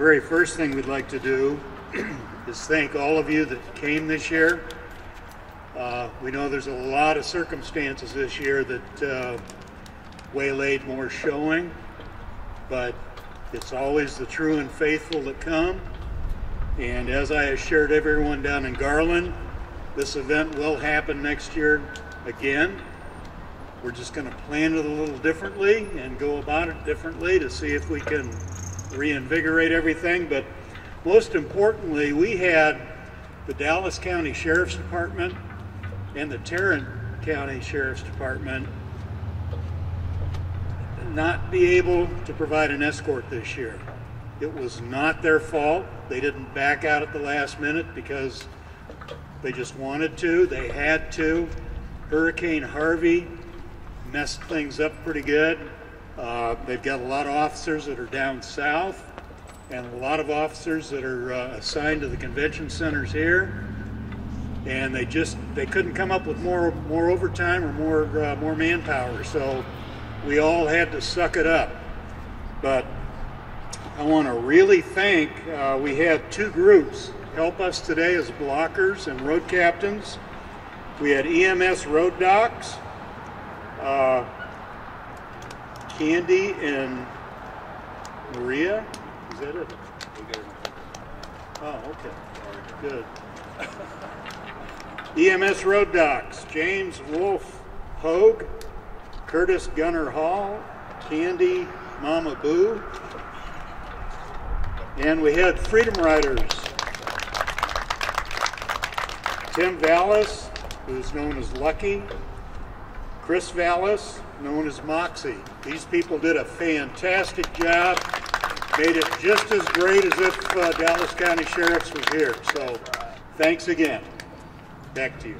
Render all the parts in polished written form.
very first thing we'd like to do is thank all of you that came this year. We know there's a lot of circumstances this year that waylaid more showing, but it's always the true and faithful that come. And as I assured everyone down in Garland, this event will happen next year again. We're just going to plan it a little differently and go about it differently to see if we can reinvigorate everything. But most importantly, we had the Dallas County Sheriff's Department and the Tarrant County Sheriff's Department not be able to provide an escort this year. It was not their fault. They didn't back out at the last minute because they just wanted to. They had to. Hurricane Harvey messed things up pretty good. They've got a lot of officers that are down south and a lot of officers that are assigned to the convention centers here. And they couldn't come up with more overtime or more manpower. So we all had to suck it up. But I want to really thank, we had two groups help us today as blockers and road captains. We had EMS road docs, Candy and Maria. Is that it? Oh, okay. Good. EMS road docs, James Wolf Hogue, Curtis Gunner Hall, Candy Mama Boo. And we had Freedom Riders, Tim Vallis, who's known as Lucky, Chris Vallis, known as Moxie. These people did a fantastic job, made it just as great as if Dallas County Sheriff's was here. So thanks again. Back to you.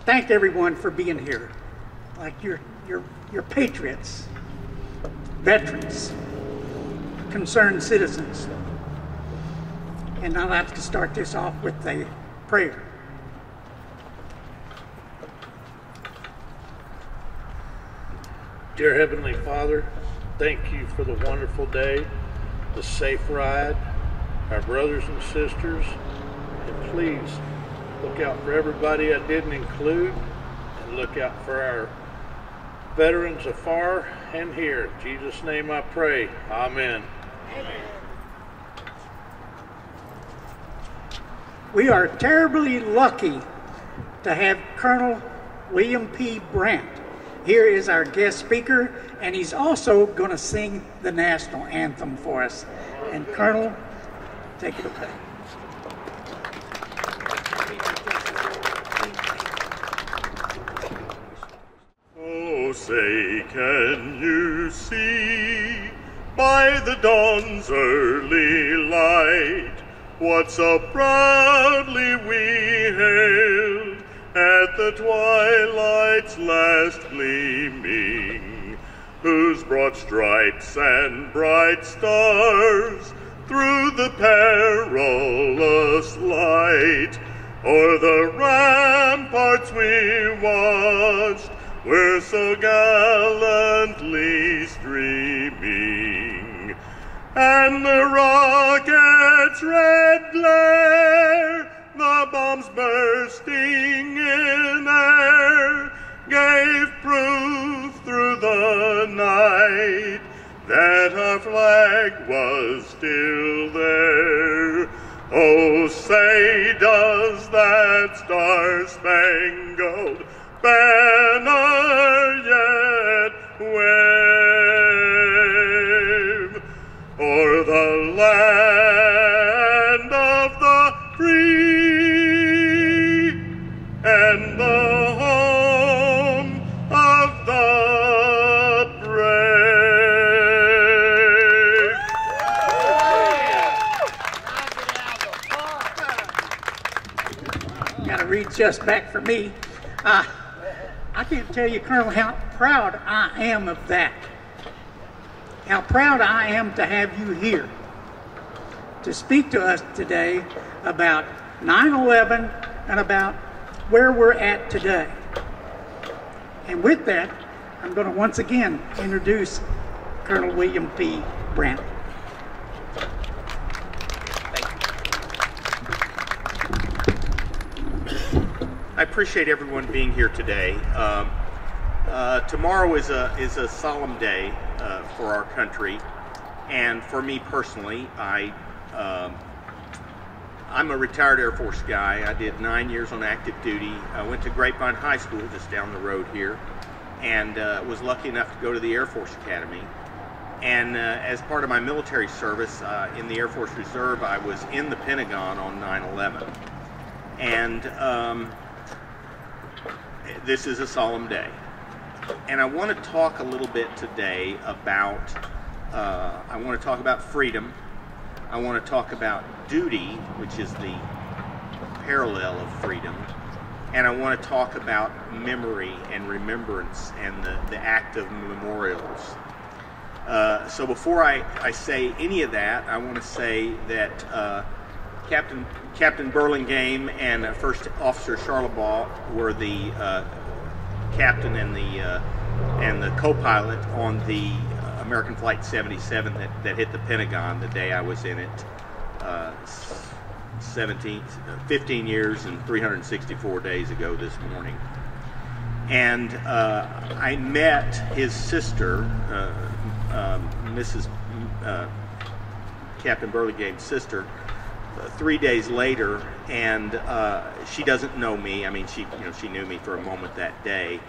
Thank everyone for being here. Like you're patriots, veterans, concerned citizens. And I'd like to start this off with a prayer. Dear Heavenly Father, thank you for the wonderful day, the safe ride, our brothers and sisters, and please look out for everybody I didn't include, and look out for our veterans afar and here. In Jesus' name I pray. Amen. Amen. We are terribly lucky to have Colonel William P. Brandt. Here is our guest speaker, and he's also going to sing the national anthem for us. And Colonel, take it away. Oh, say, can you see by the dawn's early light what so proudly we hailed at the twilight's last gleaming, whose broad stripes and bright stars through the perilous light o'er the ramparts we watched were so gallantly streaming, and the rocket's red glare, the bombs bursting in air, gave proof through the night that our flag was still there. Oh, say, does that star-spangled banner yet wave o'er the land of the free and the home of the brave? Got to read just back for me. I can't tell you, Colonel, how proud I am of that. How proud I am to have you here to speak to us today about 9/11 and about where we're at today. And with that, I'm going to once again introduce Colonel William P. Brandt. I appreciate everyone being here today. Tomorrow is a solemn day for our country, and for me personally, I'm a retired Air Force guy. I did 9 years on active duty. I went to Grapevine High School just down the road here, and was lucky enough to go to the Air Force Academy. And as part of my military service in the Air Force Reserve, I was in the Pentagon on 9/11. And this is a solemn day. And I want to talk a little bit today about, I want to talk about freedom. I want to talk about duty, which is the parallel of freedom. And I want to talk about memory and remembrance and the act of memorials. So before I say any of that, I want to say that Captain Burlingame and First Officer Charlebois were the captain and the co-pilot on the American Flight 77 that hit the Pentagon the day I was in it, 15 years and 364 days ago this morning. And I met his sister, Mrs. Captain Burlingame's sister, 3 days later, and she doesn't know me. I mean, she knew me for a moment that day,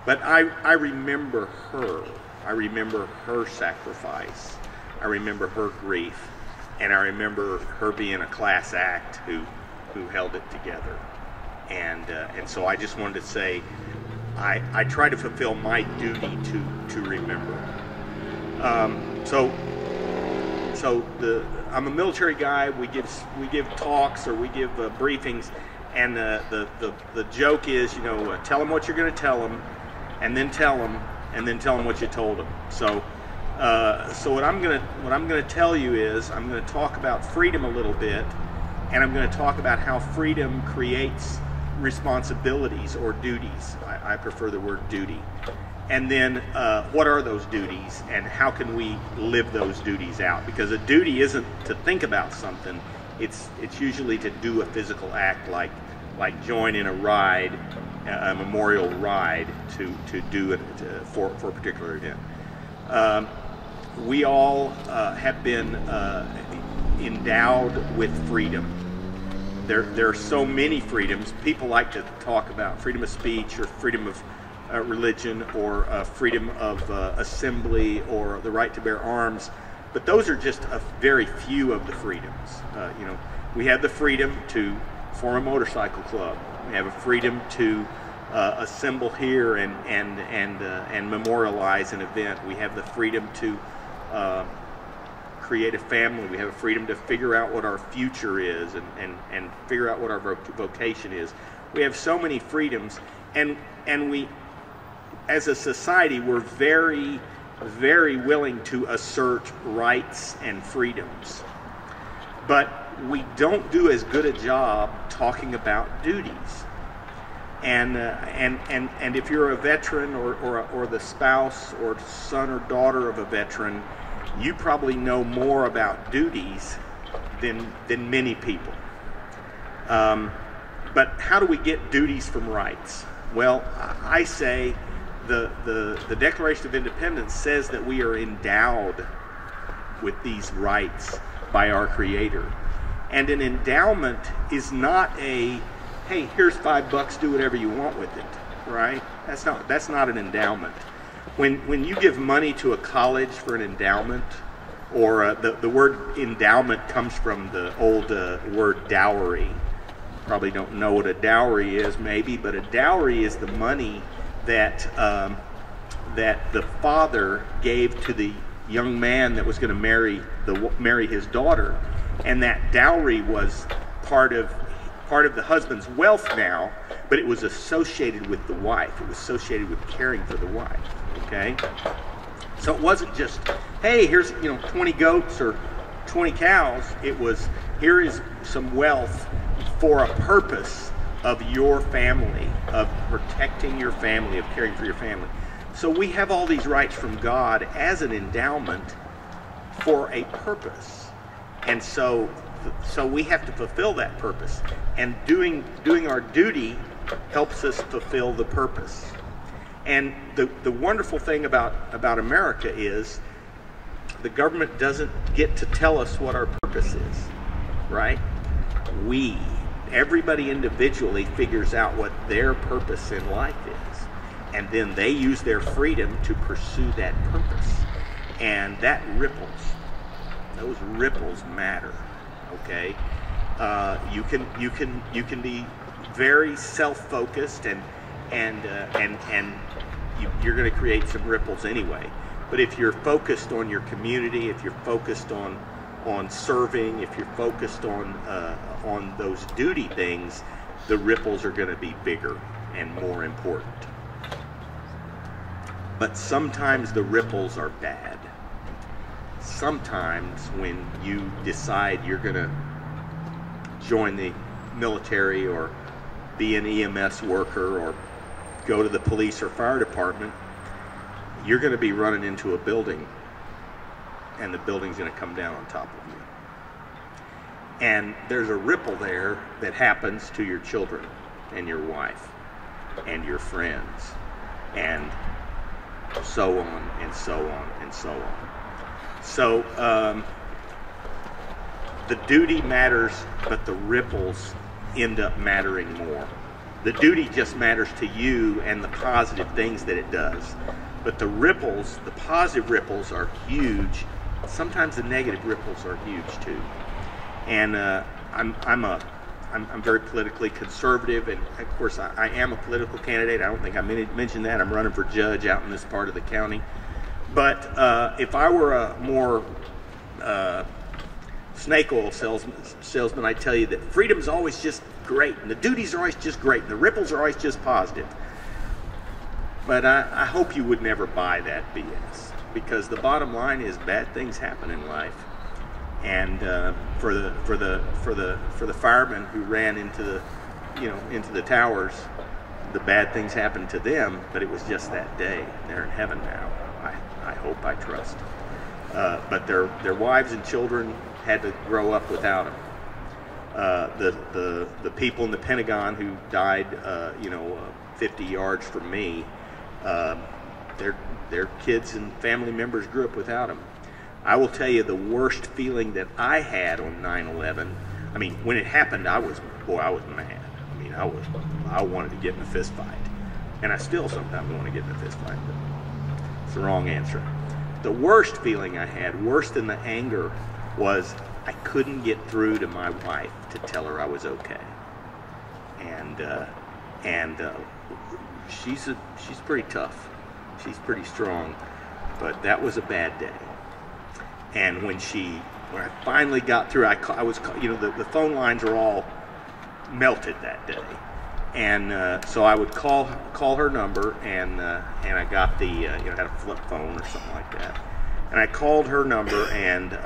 but I remember her. I remember her sacrifice. I remember her grief, and I remember her being a class act who held it together. And so I just wanted to say, I try to fulfill my duty to remember. I'm a military guy. We give talks or we give briefings, and the joke is, tell them what you're going to tell them, and then tell them what you told them. So what I'm going to tell you is, I'm going to talk about freedom a little bit, and I'm going to talk about how freedom creates responsibilities or duties. I prefer the word duty. And then what are those duties, and how can we live those duties out? Because a duty isn't to think about something, it's usually to do a physical act, like join in a ride, a memorial ride to do it for a particular event. We all have been endowed with freedom. There are so many freedoms. People like to talk about freedom of speech or freedom of religion or freedom of assembly or the right to bear arms, but those are just a very few of the freedoms. We have the freedom to form a motorcycle club. We have a freedom to assemble here and memorialize an event. We have the freedom to create a family. We have a freedom to figure out what our future is and figure out what our vocation is. We have so many freedoms, and we, as a society, we're very, very willing to assert rights and freedoms. But we don't do as good a job talking about duties. And if you're a veteran or the spouse or son or daughter of a veteran, you probably know more about duties than many people. But how do we get duties from rights? Well, I say the Declaration of Independence says that we are endowed with these rights by our Creator. And an endowment is not a, hey, here's $5, do whatever you want with it, right? That's not an endowment. When you give money to a college for an endowment, or the word endowment comes from the old word dowry. Probably don't know what a dowry is, maybe, but a dowry is the money that the father gave to the young man that was going to marry his daughter, and that dowry was part of the husband's wealth now, but it was associated with the wife. It was associated with caring for the wife. Okay, so it wasn't just, hey, here's 20 goats or 20 cows. It was, here is some wealth for a purpose of your family, of protecting your family, of caring for your family. So we have all these rights from God as an endowment for a purpose. And so we have to fulfill that purpose. And doing our duty helps us fulfill the purpose. And the wonderful thing about America is the government doesn't get to tell us what our purpose is, right? Everybody individually figures out what their purpose in life is. And then they use their freedom to pursue that purpose. And that ripples. Those ripples matter, okay? You can be very self-focused and you're going to create some ripples anyway. But if you're focused on your community, if you're focused on serving, if you're focused on those duty things, the ripples are going to be bigger and more important. But sometimes the ripples are bad. Sometimes when you decide you're going to join the military or be an EMS worker or go to the police or fire department, you're going to be running into a building and the building's going to come down on top of you. And there's a ripple there that happens to your children and your wife and your friends and so on and so on and so on. So the duty matters, but the ripples end up mattering more. The duty just matters to you and the positive things that it does. But the ripples, the positive ripples are huge. Sometimes the negative ripples are huge too. And I'm very politically conservative, and of course I am a political candidate. I don't think I mentioned that. I'm running for judge out in this part of the county. But if I were a more snake oil salesman, I'd tell you that freedom's always just great, and the duties are always just great, and the ripples are always just positive. But I hope you would never buy that BS, because the bottom line is bad things happen in life. And for the firemen who ran into the towers, the bad things happened to them, but it was just that day. They're in heaven now. I hope, I trust. But their wives and children had to grow up without them. The people in the Pentagon who died, 50 yards from me, their kids and family members grew up without them. I will tell you the worst feeling that I had on 9/11. I mean, when it happened, I was mad. I mean, I wanted to get in a fist fight, and I still sometimes want to get in a fist fight, but it's the wrong answer. The worst feeling I had, worse than the anger, was I couldn't get through to my wife to tell her I was okay. And she's pretty tough. She's pretty strong, but that was a bad day. And when I finally got through, the phone lines were all melted that day, and so I would call her number, and I got the had a flip phone or something like that, and I called her number, and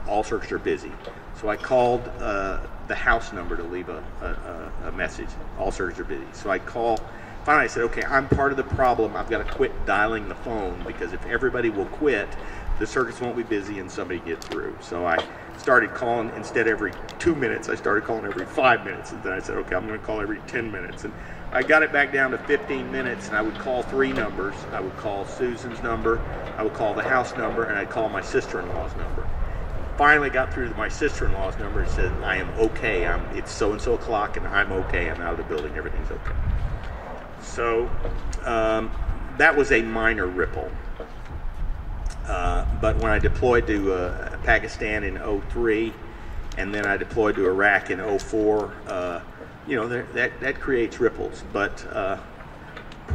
all circuits are busy, so I called the house number to leave a message. All circuits are busy, so finally I said, okay, I'm part of the problem. I've got to quit dialing the phone, because if everybody will quit, the circuits won't be busy and somebody get through. So I started calling, instead every 2 minutes, I started calling every 5 minutes. And then I said, okay, I'm going to call every 10 minutes. And I got it back down to 15 minutes, and I would call 3 numbers. I would call Susan's number, I would call the house number, and I'd call my sister-in-law's number. Finally got through to my sister-in-law's number and said, I am okay. It's so-and-so o'clock, and I'm okay. I'm out of the building. Everything's okay. So that was a minor ripple. But when I deployed to Pakistan in 2003, and then I deployed to Iraq in 2004, that creates ripples. But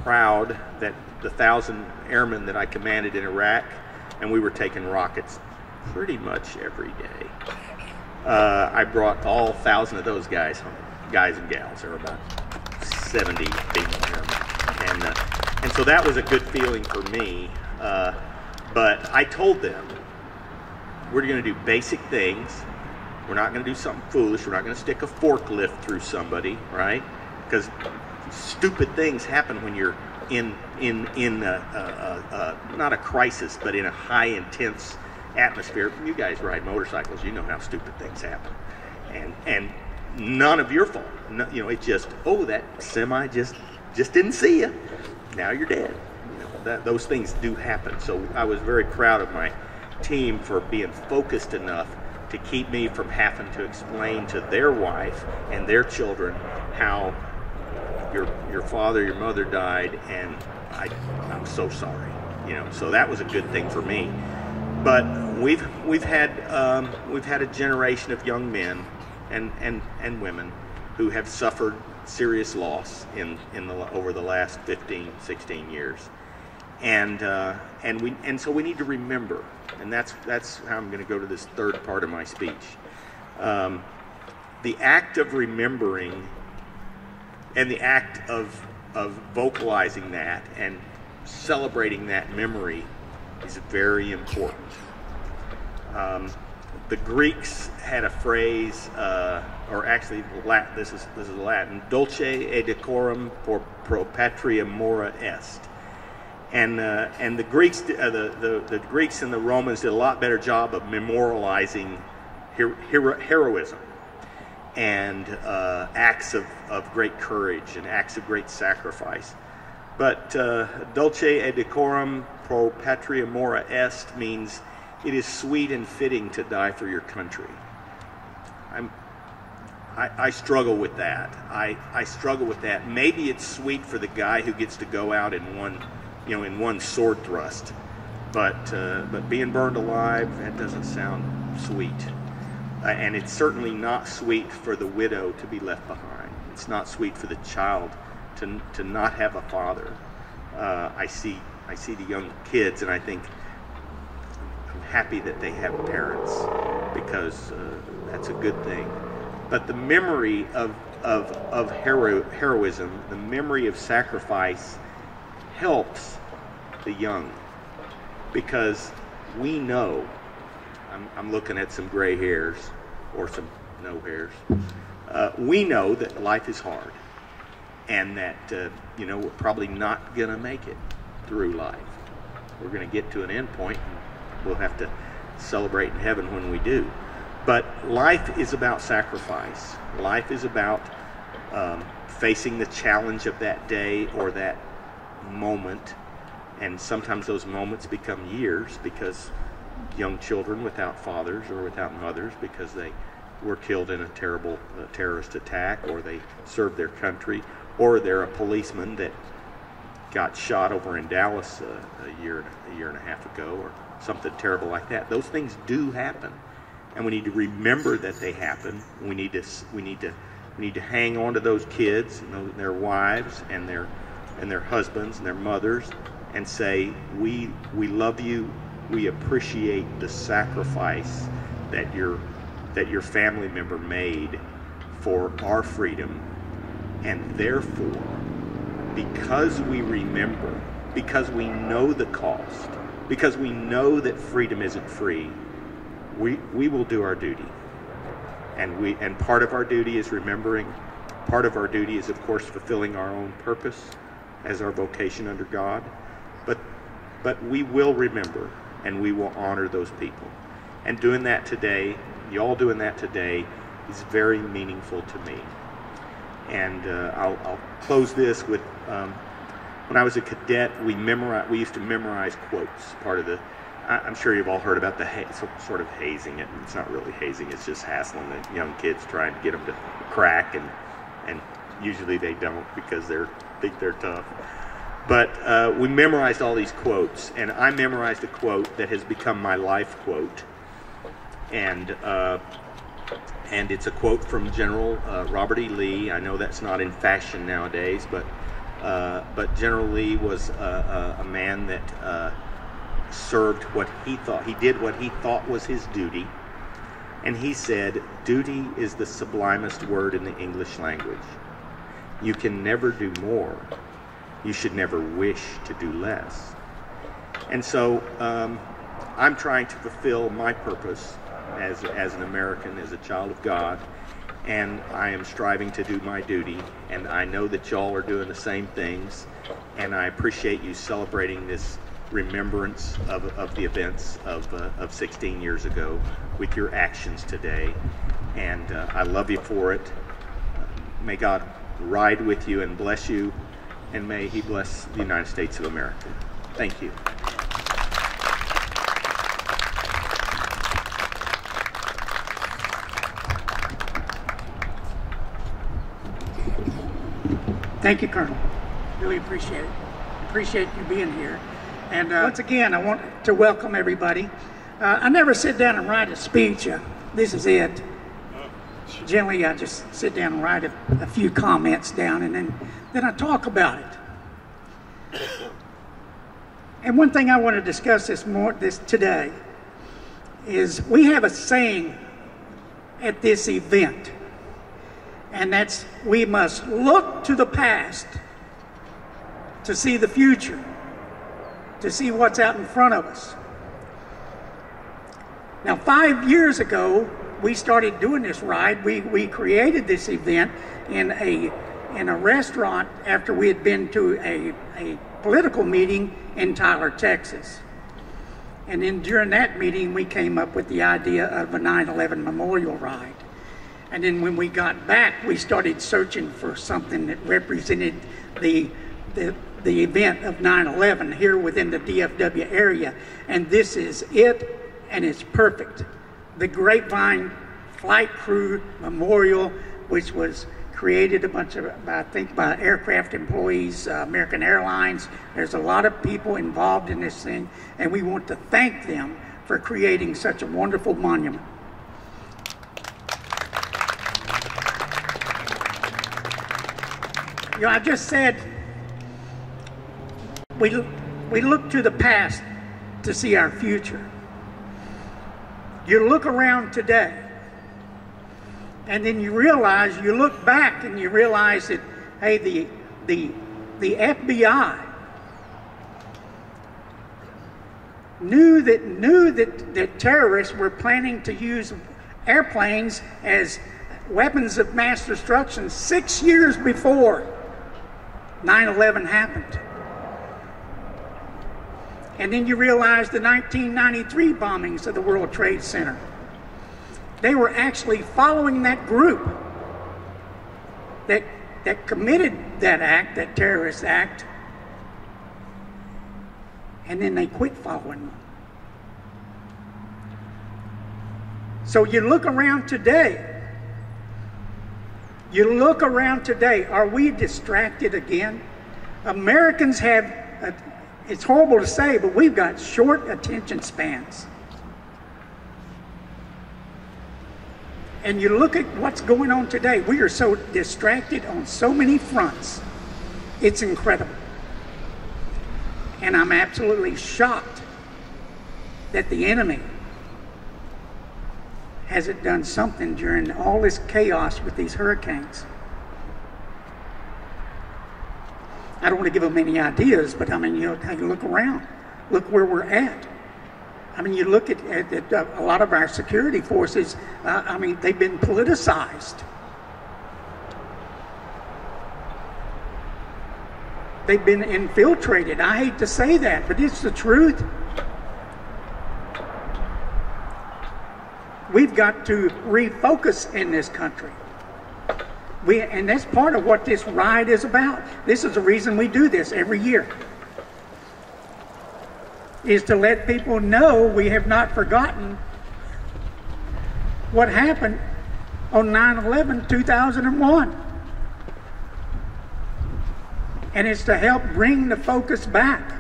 proud that the 1,000 airmen that I commanded in Iraq, and we were taking rockets pretty much every day. I brought all 1,000 of those guys home, guys and gals. There were about 70 female airmen, and so that was a good feeling for me. But I told them, we're going to do basic things. We're not going to do something foolish. We're not going to stick a forklift through somebody, right? Because stupid things happen when you're in not a crisis, but in a high intense atmosphere. You guys ride motorcycles, you know how stupid things happen, and none of your fault. No, you know, it just, oh, that semi just didn't see you. Now you're dead. You know, those things do happen. So I was very proud of my team for being focused enough to keep me from having to explain to their wife and their children how your father, your mother died, and I'm so sorry. You know, so that was a good thing for me. But we've had a generation of young men and women who have suffered serious loss over the last 15, 16 years, and so we need to remember, and that's how I'm going to go to this third part of my speech. The act of remembering and the act of vocalizing that and celebrating that memory is very important. The Greeks had a phrase, or actually, this is Latin: "Dulce et decorum pro patria mora est," and the Greeks, the Greeks and the Romans did a lot better job of memorializing heroism and acts of great courage and acts of great sacrifice. But "Dulce et decorum pro patria mora est" means it is sweet and fitting to die for your country. I struggle with that. I struggle with that. Maybe it's sweet for the guy who gets to go out in one sword thrust, but being burned alive, that doesn't sound sweet. And it's certainly not sweet for the widow to be left behind. It's not sweet for the child to not have a father. I see the young kids, and I think, I'm happy that they have parents, because that's a good thing. But the memory of heroism, the memory of sacrifice, helps the young, because we know, I'm looking at some gray hairs, or some no hairs, we know that life is hard, and that we're probably not going to make it through life. We're going to get to an end point, and we'll have to celebrate in heaven when we do. But life is about sacrifice. Life is about facing the challenge of that day or that moment, and sometimes those moments become years, because young children without fathers or without mothers because they were killed in a terrible terrorist attack, or they served their country, or they're a policeman that got shot over in Dallas a year and a half ago, or something terrible like that. Those things do happen, and we need to remember that they happen. We need to hang on to those kids and their wives and their husbands and their mothers, and say, we love you. We appreciate the sacrifice that your family member made for our freedom, and therefore, because we remember, because we know the cost, because we know that freedom isn't free, we will do our duty. And part of our duty is remembering. Part of our duty is, of course, fulfilling our own purpose as our vocation under God. But we will remember, and we will honor those people. And doing that today, y'all doing that today, is very meaningful to me. And I'll close this with, when I was a cadet, we used to memorize quotes. Part of the, I'm sure you've all heard about the sort of hazing it. It's not really hazing, it's just hassling the young kids, trying to get them to crack, and usually they don't, because they think they're tough. But we memorized all these quotes, and I memorized a quote that has become my life quote, and it's a quote from General Robert E. Lee. I know that's not in fashion nowadays, but General Lee was a man that served what he thought. He did what he thought was his duty, and he said, "Duty is the sublimest word in the English language. You can never do more. You should never wish to do less." And so I'm trying to fulfill my purpose as an American, as a child of God, and I am striving to do my duty, and I know that y'all are doing the same things, and I appreciate you celebrating this remembrance of the events of 16 years ago with your actions today. And I love you for it. May God ride with you and bless you, and may He bless the United States of America. Thank you. Thank you, Colonel. Really appreciate it. Appreciate you being here. And once again, I want to welcome everybody. I never sit down and write a speech. This is it. Generally, I just sit down and write a few comments down, and then I talk about it. And one thing I want to discuss this today is we have a saying at this event, and that's we must look to the past to see the future, to see what's out in front of us. Now, 5 years ago, we started doing this ride. We created this event in a restaurant after we had been to a political meeting in Tyler, Texas. And then during that meeting, we came up with the idea of a 9/11 memorial ride. And then when we got back, we started searching for something that represented the event of 9/11 here within the DFW area. And this is it, and it's perfect. The Grapevine Flight Crew Memorial, which was created by aircraft employees, American Airlines. There's a lot of people involved in this thing, and we want to thank them for creating such a wonderful monument. You know, I just said we look to the past to see our future. You look around today, and then you look back and you realize that, hey, the FBI knew that terrorists were planning to use airplanes as weapons of mass destruction 6 years before 9/11 happened. And then you realize the 1993 bombings of the World Trade Center. They were actually following that group that committed that act, that terrorist act, and then they quit following them. So you look around today. Are we distracted again? Americans have, it's horrible to say, but we've got short attention spans. And you look at what's going on today. We are so distracted on so many fronts. It's incredible. And I'm absolutely shocked that the enemy hasn't done something during all this chaos with these hurricanes. I don't want to give them any ideas, but I mean, you look around. Look where we're at. I mean, you look at a lot of our security forces, they've been politicized. They've been infiltrated. I hate to say that, but it's the truth. We've got to refocus in this country. And that's part of what this ride is about. This is the reason we do this every year, is to let people know we have not forgotten what happened on 9/11/2001. And it's to help bring the focus back.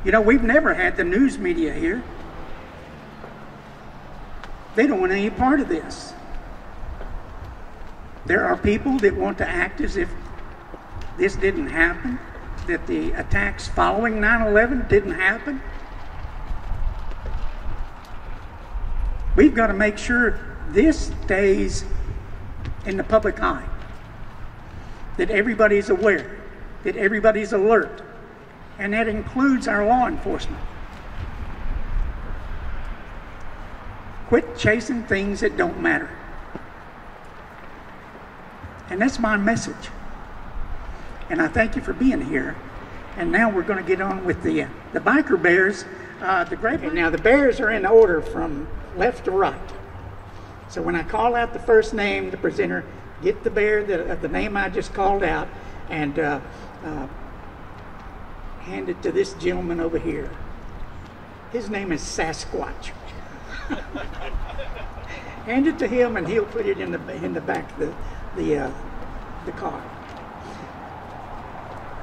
You know, we've never had the news media here. They don't want any part of this. There are people that want to act as if this didn't happen, that the attacks following 9/11 didn't happen. We've got to make sure this stays in the public eye, that everybody's aware, that everybody's alert, and that includes our law enforcement. Quit chasing things that don't matter. And that's my message. and I thank you for being here. And now we're going to get on with the biker bears. Now the bears are in order from left to right. So when I call out the first name, the presenter get the bear, the name I just called out, and hand it to this gentleman over here. His name is Sasquatch. Hand it to him, and he'll put it in the back of the car.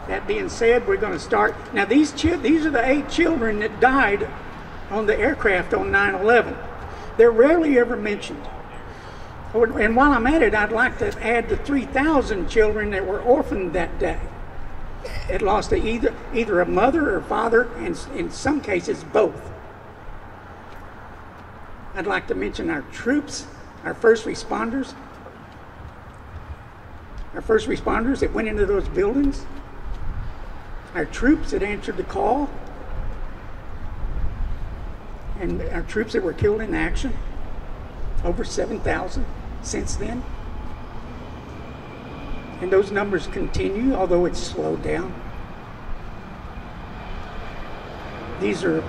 That being said, we're going to start. Now these are the 8 children that died on the aircraft on 9/11. They're rarely ever mentioned. And while I'm at it, I'd like to add the 3,000 children that were orphaned that day. It lost either a mother or father, and in some cases both. I'd like to mention our troops, our first responders that went into those buildings, our troops that answered the call, and our troops that were killed in action, over 7,000 since then. And those numbers continue, although it's slowed down. These are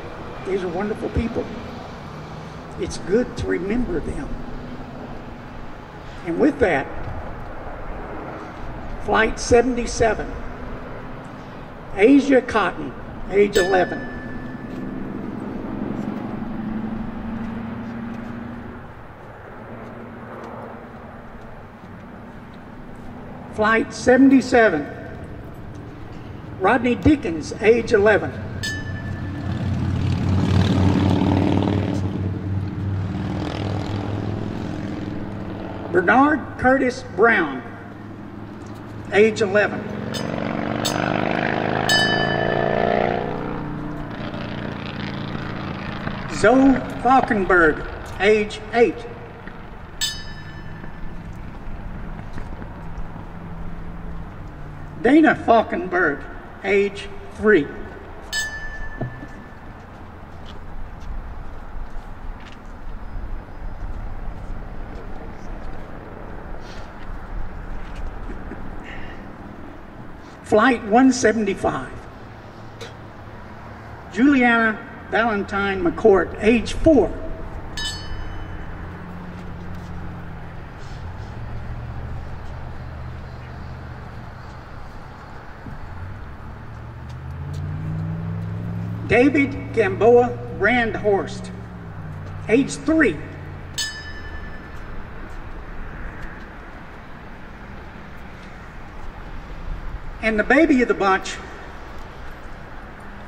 wonderful people. It's good to remember them. And with that, Flight 77, Asia Cotton, age 11. Flight 77, Rodney Dickens, age 11. Bernard Curtis Brown, age 11. Zoe Faulkenberg, age 8. Dana Faulkenberg, age 3. Flight 175, Juliana Valentine McCourt, age 4. David Gamboa Brandhorst, age 3. And the baby of the bunch,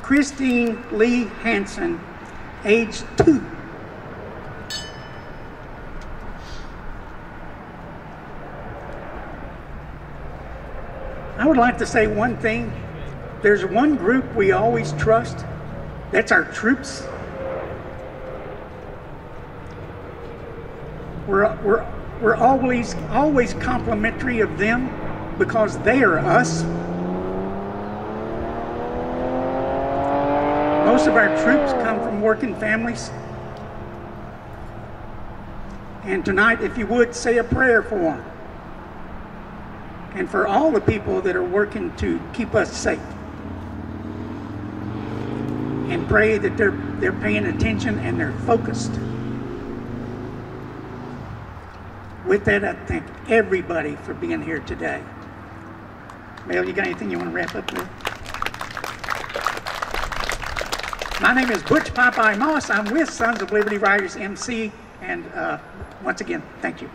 Christine Lee Hanson, age 2. I would like to say one thing. There's one group we always trust. That's our troops. We're always complimentary of them because they are us. Most of our troops come from working families. And tonight, if you would, say a prayer for them. And for all the people that are working to keep us safe. And pray that they're paying attention and they're focused. With that, I thank everybody for being here today. Mel, you got anything you want to wrap up with? My name is Butch Popeye Moss. I'm with Sons of Liberty Riders MC, and once again, thank you.